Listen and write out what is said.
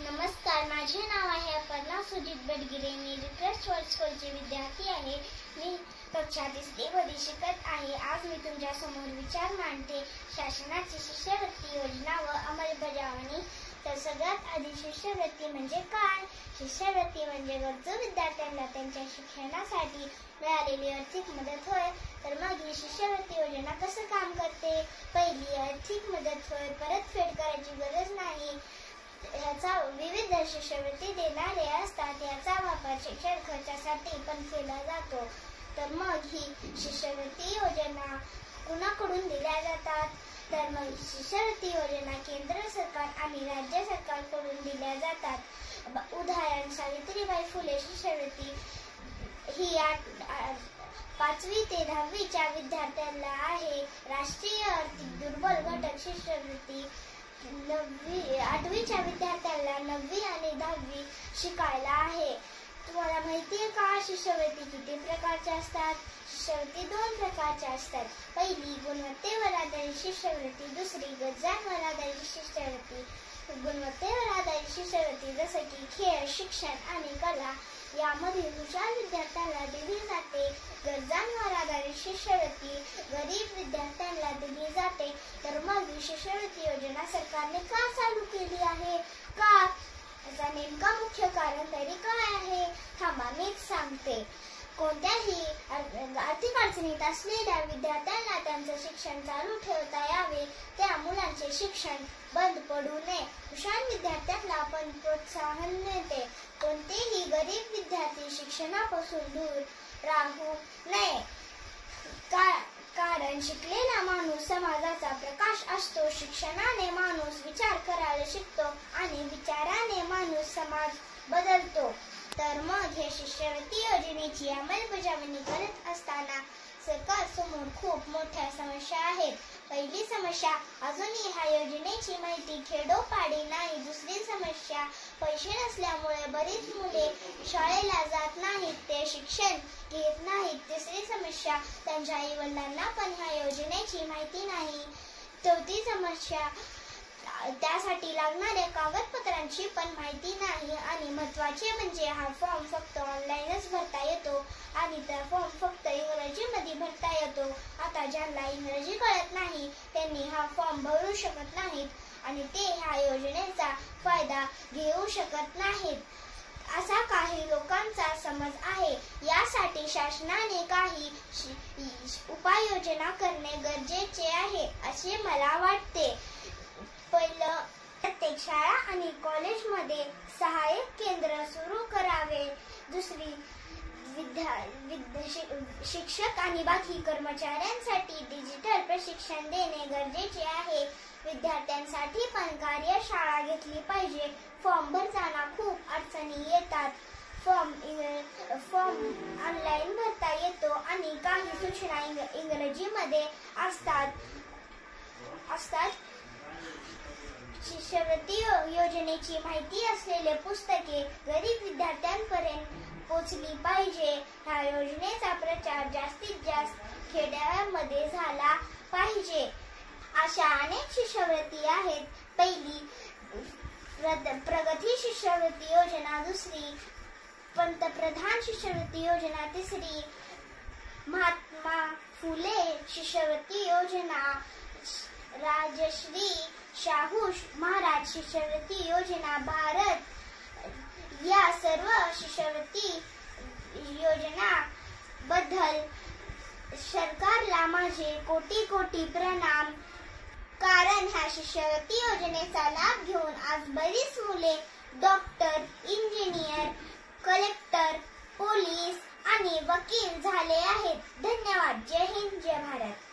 नमस्कार, माझे नाव आहे अपर्णा सुजित बडगिरे. मी रिक्वेस्ट वर्ल्ड स्कूलचे विद्यार्थी आहे. मी कक्षा 3 मध्ये शिकत आहे. आज मी तुमच्या समोर विचार मांडते शासनाची शिष्यवृत्ती योजना व अंमलबजावणी. तर सगळ्यात आधी शिष्यवृत्ती म्हणजे काय? शिष्यवृत्ती म्हणजे गरजू विद्यार्थ्यांना त्यांच्या शिक्षणासाठी मिळालेली आर्थिक मदत होय. तर मग ही शिष्यवृत्ती योजना कसं काम करते? पहिली, आर्थिक मदत होय. परतफेड करायची गरज नाही. याचा विविध शिष्यवृत्ती देणारे असतात. याचा वापर शिक्षण खर्चासाठी पण केला जातो. तर मग ही शिष्यवृत्ती योजना कुणाकडून दिल्या जातात? तर मग शिष्यवृत्ती योजना केंद्र सरकार आणि राज्य सरकारकडून दिल्या जातात. उदाहरण, सावित्रीबाई फुले शिष्यवृत्ती ही 5वी ते 10वी च्या विद्यार्थ्यांना आहे. राष्ट्रीय आर्थिक दुर्बल घटक शिष्यवृत्ती 8वी च्या विद्यार्थ्यांना 9वी आणि 10वी शिकायला आहे. तुम्हाला माहिती आहे का शिष्यवृत्ती किती प्रकारच्या असतात? शिष्यवृत्ती 2 प्रकारच्या असतात. पहिली, गुणवत्तेवर आधारित शिष्यवृत्ती. दुसरी, गरजांवर आधारित शिष्यवृत्ती. गुणवत्तेवर आधारित शिष्यवृत्ती जसे की खेळ, शिक्षण आणि कला यामधील हुशार विद्यार्थ्यांना दिली जाते. गरजांवर आधारित शिष्यवृत्ती गरीब विद्यार्थ्यांना दिली जाते. तर मग ही शिष्यवृत्ती योजना सरकारने का चालू केली आहे? का? याचा नेमका मुख्य कारण तरी काय आहे? थांबा, मीच सांगते. कोणत्याही आर्थिक अडचणीत असलेल्या विद्यार्थ्यांना त्यांचं शिक्षण चालू ठेवता यावे, त्या मुलांचे शिक्षण बंद पडू नये. हुशार विद्यार्थ्यांना आपण प्रोत्साहन मिळते. कोणतेही गरीब विद्यार्थी शिक्षणापासून दूर राहू नये. कारण शिकलेला माणूस समाजाचा प्रकाश असतो. शिक्षणाने माणूस विचार करायला शिकतो आणि विचाराने माणूस समाज बदलतो. तर मग हे शिष्यवृत्ती योजनेची अंमलबजावणी करत असताना सरकारसमोर खूप मोठ्या समस्या आहेत. पहिली समस्या, अजूनही ह्या योजनेची माहिती खेडोपाडी नाही. दुसरी समस्या, पैसे नसल्यामुळे बरीच मुले शाळेला जात नाहीत, ते शिक्षण घेत नाहीत. तिसरी समस्या, त्यांच्या आई वडिलांना पण ह्या योजनेची माहिती नाही. चौथी समस्या, त्यासाठी लागणाऱ्या कागदपत्रांची पण माहिती नाही. आणि महत्त्वाचे म्हणजे हा फॉर्म फक्त ऑनलाईनच भरता येतो आणि त्या फॉर्म फक्त इंग्रजीमध्ये भरता येतो. आता ज्यांना इंग्रजी कळत नाही त्यांनी हा फॉर्म भरू शकत नाहीत आणि ते ह्या योजनेचा फायदा घेऊ शकत नाहीत, असा काही लोकांचा समज आहे. यासाठी शासनाने काही उपाययोजना करणे गरजेचे आहे असे मला वाटते. पहिलं, प्रत्येक शाळा आणि कॉलेजमध्ये सहाय्यक केंद्र सुरू करावे. दुसरी, शिक्षक आणि बाकी कर्मचाऱ्यांसाठी डिजिटल प्रशिक्षण देणे गरजेचे आहे. विद्यार्थ्यांसाठी पण कार्यशाळा घेतली पाहिजे. फॉर्म भरताना खूप अडचणी येतात. फॉर्म ऑनलाईन भरता येतो आणि काही सूचना इंग्रजीमध्ये असतात. शिष्यवृत्ती योजनेची माहिती असलेले पुस्तके गरीब विद्यार्थ्यांपर्यंत पोहोचली पाहिजे. ह्या योजनेचा प्रचार जास्तीत जास्त खेड्यामध्ये झाला पाहिजे. अशा अनेक शिष्यवृत्ती आहेत. पहिली, प्रगती शिष्यवृत्ती योजना. दुसरी, पंतप्रधान शिष्यवृत्ती योजना. तिसरी, महात्मा फुले शिष्यवृत्ती योजना. राजश्री शाहू महाराज शिष्यवृत्ती योजना. भारत या सर्व शिष्यवृत्ती योजना बद्दल सरकारला माझे कोटी कोटी प्रणाम. कारण ह्या शिष्यवृत्ती योजनेचा लाभ घेऊन आज बरीच मुले डॉक्टर, इंजिनियर, कलेक्टर, पोलीस आणि वकील झाले आहेत. धन्यवाद. जय हिंद, जय भारत.